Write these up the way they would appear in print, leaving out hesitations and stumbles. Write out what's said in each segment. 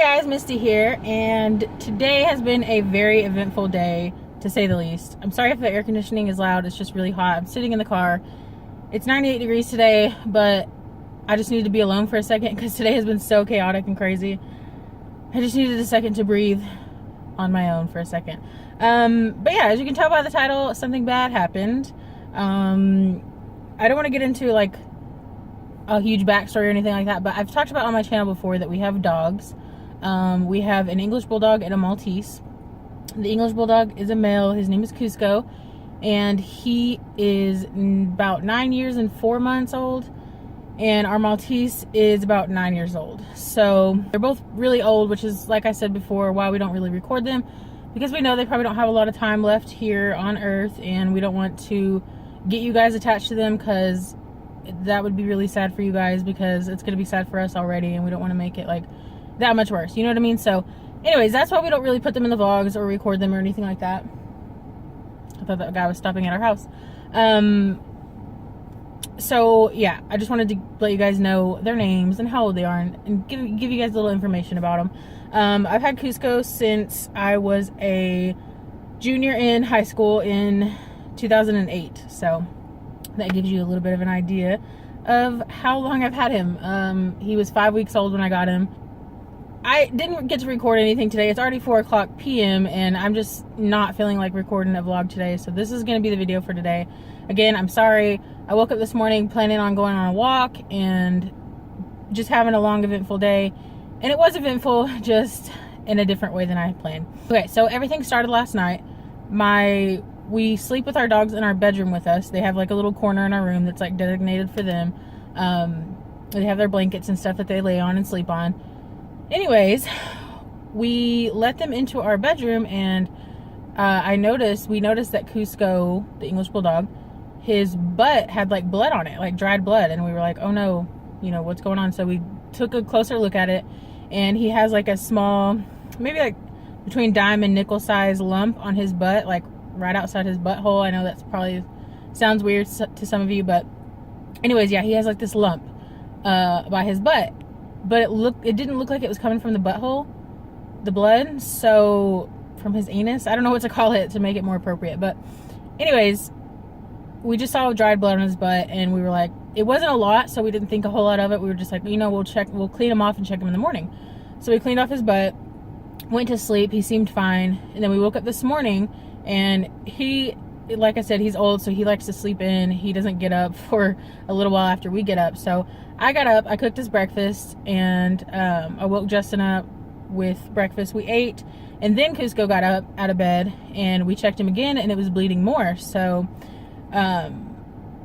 guys, Misty here, and today has been a very eventful day, to say the least. I'm sorry if the air conditioning is loud, it's just really hot. I'm sitting in the car. It's 98 degrees today, but I just needed to be alone for a second because today has been so chaotic and crazy. I just needed a second to breathe on my own for a second. But yeah, as you can tell by the title, something bad happened. I don't want to get into like a huge backstory or anything like that, but I've talked about on my channel before that we have dogs. We have an English Bulldog and a Maltese. The English Bulldog is a male. His name is Cusco, and he is about 9 years and 4 months old, and our Maltese is about 9 years old. So they're both really old, which is, like I said before, why we don't really record them, because we know they probably don't have a lot of time left here on Earth, and we don't want to get you guys attached to them, because that would be really sad for you guys, because it's going to be sad for us already, and we don't want to make it like that much worse, you know what I mean? So anyways, that's why we don't really put them in the vlogs or record them or anything like that. I thought that guy was stopping at our house. So yeah, I just wanted to let you guys know their names and how old they are, and give you guys a little information about them. I've had Cusco since I was a junior in high school in 2008, so that gives you a little bit of an idea of how long I've had him. He was 5 weeks old when I got him. I didn't get to record anything today. It's already 4 o'clock p.m. and I'm just not feeling like recording a vlog today, so this is going to be the video for today. Again, I'm sorry. I woke up this morning planning on going on a walk and just having a long, eventful day, and it was eventful, just in a different way than I had planned. Okay, so everything started last night. We sleep with our dogs in our bedroom with us. They have like a little corner in our room that's like designated for them. They have their blankets and stuff that they lay on and sleep on. Anyways, we let them into our bedroom, and we noticed that Cusco, the English Bulldog, his butt had like blood on it, like dried blood, and we were like, oh no, you know, what's going on? So we took a closer look at it, and he has like a small, maybe like between dime and nickel size lump on his butt, like right outside his butthole. I know that's probably sounds weird to some of you, but anyways, yeah, he has like this lump by his butt. But it didn't look like it was coming from the butthole, the blood, so from his anus. I don't know what to call it to make it more appropriate. But anyways, we just saw dried blood on his butt, and we were like, it wasn't a lot, so we didn't think a whole lot of it. We were just like, you know, we'll clean him off and check him in the morning. So we cleaned off his butt, went to sleep. He seemed fine. And then we woke up this morning, and he, like I said, he's old, so he likes to sleep in. He doesn't get up for a little while after we get up. So I got up, I cooked his breakfast, and I woke Justin up with breakfast. We ate, and then Cusco got up out of bed, and we checked him again, and it was bleeding more. So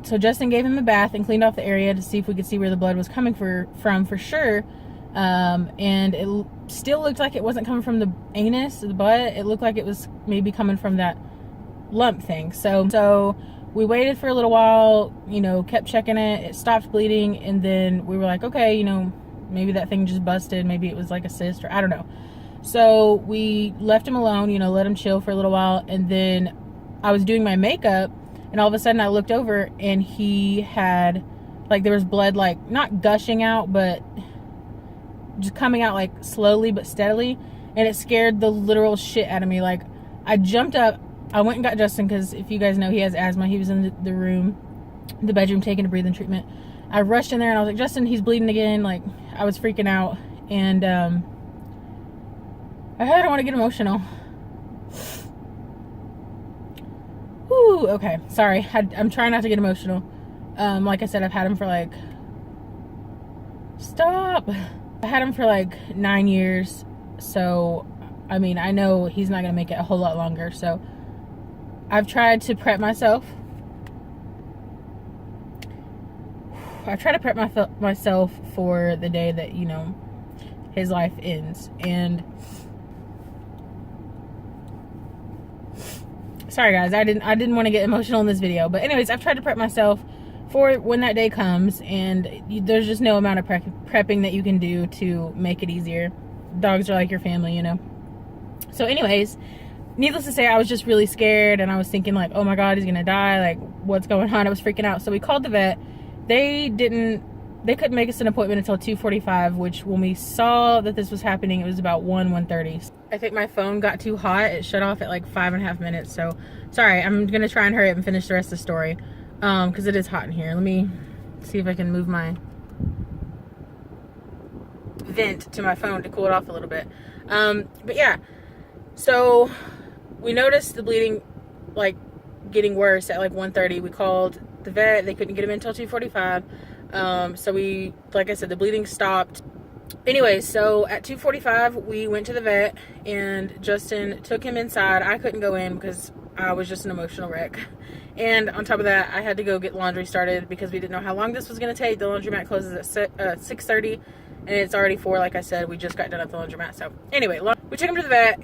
Justin gave him a bath and cleaned off the area to see if we could see where the blood was coming from for sure. And it still looked like it wasn't coming from the anus, the butt. It looked like it was maybe coming from that lump thing. So we waited for a little while, you know, kept checking it. It stopped bleeding, and then we were like, okay, you know, maybe that thing just busted. Maybe it was like a cyst, or I don't know. So we left him alone, you know, let him chill for a little while, and then I was doing my makeup, and all of a sudden I looked over, and he had, like, there was blood, like, not gushing out, but just coming out, like, slowly but steadily, and it scared the literal shit out of me. Like, I jumped up. I went and got Justin, because if you guys know, he has asthma. He was in the bedroom, taking a breathing treatment. I rushed in there, and I was like, Justin, he's bleeding again. Like, I was freaking out, and I don't want to get emotional. Whew, okay, sorry. I'm trying not to get emotional. Like I said, I've had him for like, stop. I had him for like 9 years, so I mean, I know he's not gonna make it a whole lot longer, so I've tried to prep myself. I try to prep myself for the day that, you know, his life ends. And sorry guys, I didn't want to get emotional in this video, but anyways, I've tried to prep myself for when that day comes, and there's just no amount of prepping that you can do to make it easier. Dogs are like your family, you know. So anyways, needless to say, I was just really scared, and I was thinking like, oh my god, he's gonna die, like what's going on? I was freaking out. So we called the vet. They didn't they couldn't make us an appointment until 2:45, which when we saw that this was happening, it was about 1:30. I think my phone got too hot. It shut off at like 5.5 minutes. So sorry, I'm gonna try and hurry up and finish the rest of the story, because it is hot in here. Let me see if I can move my vent to my phone to cool it off a little bit. But yeah, so we noticed the bleeding like getting worse at like 1:30. We called the vet. They couldn't get him until 2:45. So we, like I said, the bleeding stopped. Anyway, so at 2:45 we went to the vet and Justin took him inside. I couldn't go in because I was just an emotional wreck. And on top of that, I had to go get laundry started because we didn't know how long this was going to take. The laundromat closes at 6:30 and it's already 4. Like I said, we just got done at the laundromat. So anyway, we took him to the vet.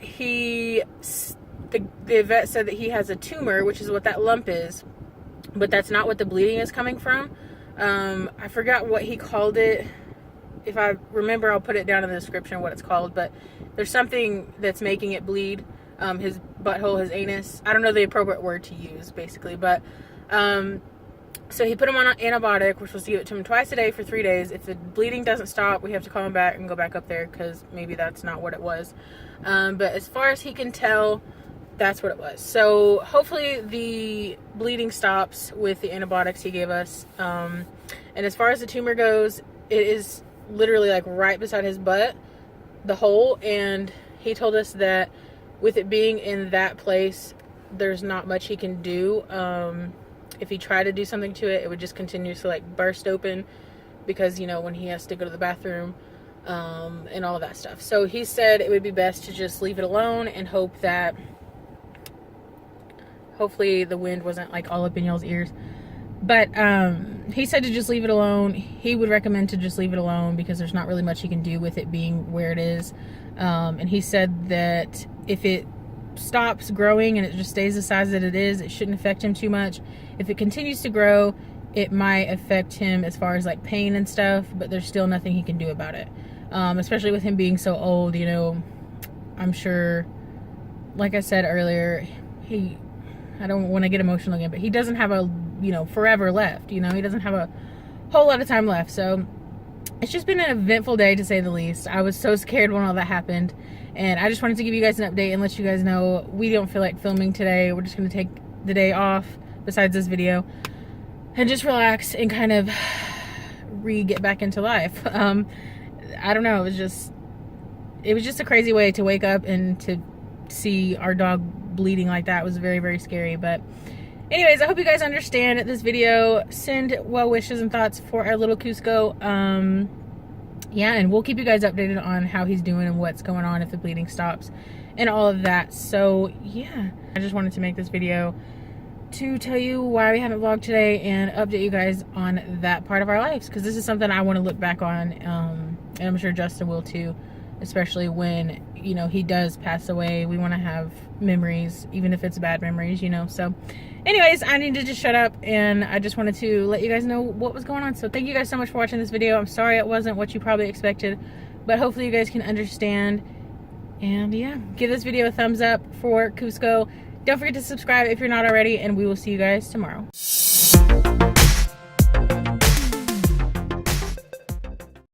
The vet said that he has a tumor, which is what that lump is, but that's not what the bleeding is coming from. I forgot what he called it. If I remember, I'll put it down in the description what it's called, but there's something that's making it bleed. His butthole, his anus. I don't know the appropriate word to use, basically, but so he put him on an antibiotic. We're supposed to give it to him twice a day for 3 days. If the bleeding doesn't stop, we have to call him back and go back up there because maybe that's not what it was. But as far as he can tell, that's what it was. So hopefully the bleeding stops with the antibiotics he gave us. And as far as the tumor goes, it is literally like right beside his butt, the hole. And he told us that with it being in that place, there's not much he can do. If he tried to do something to it, it would just continue to like burst open because, you know, when he has to go to the bathroom, and all of that stuff. So he said it would be best to just leave it alone and hope that hopefully the wind wasn't like all up in y'all's ears. But he said to just leave it alone. He would recommend to just leave it alone because there's not really much he can do with it being where it is. And he said that if it stops growing and it just stays the size that it is, it shouldn't affect him too much. If it continues to grow, it might affect him as far as like pain and stuff, but there's still nothing he can do about it. Especially with him being so old, you know, I'm sure, like I said earlier, I don't want to get emotional again, but he doesn't have a, you know, forever left. You know, he doesn't have a whole lot of time left. So it's just been an eventful day, to say the least. I was so scared when all that happened, and I just wanted to give you guys an update and let you guys know we don't feel like filming today. We're just going to take the day off besides this video and just relax and kind of get back into life. I don't know, it was just a crazy way to wake up and to see our dog bleeding like that. It was very, very scary. But anyways, I hope you guys understand this video. Send well wishes and thoughts for our little Cusco. Yeah, and we'll keep you guys updated on how he's doing and what's going on, if the bleeding stops and all of that. So yeah, I just wanted to make this video to tell you why we haven't vlogged today and update you guys on that part of our lives, because this is something I want to look back on, and I'm sure Justin will too, especially when, you know, he does pass away. We want to have memories, even if it's bad memories, you know. So anyways, I need to just shut up, and I just wanted to let you guys know what was going on. So thank you guys so much for watching this video. I'm sorry it wasn't what you probably expected, but hopefully you guys can understand. And yeah, give this video a thumbs up for Cusco. Don't forget to subscribe if you're not already, and we will see you guys tomorrow.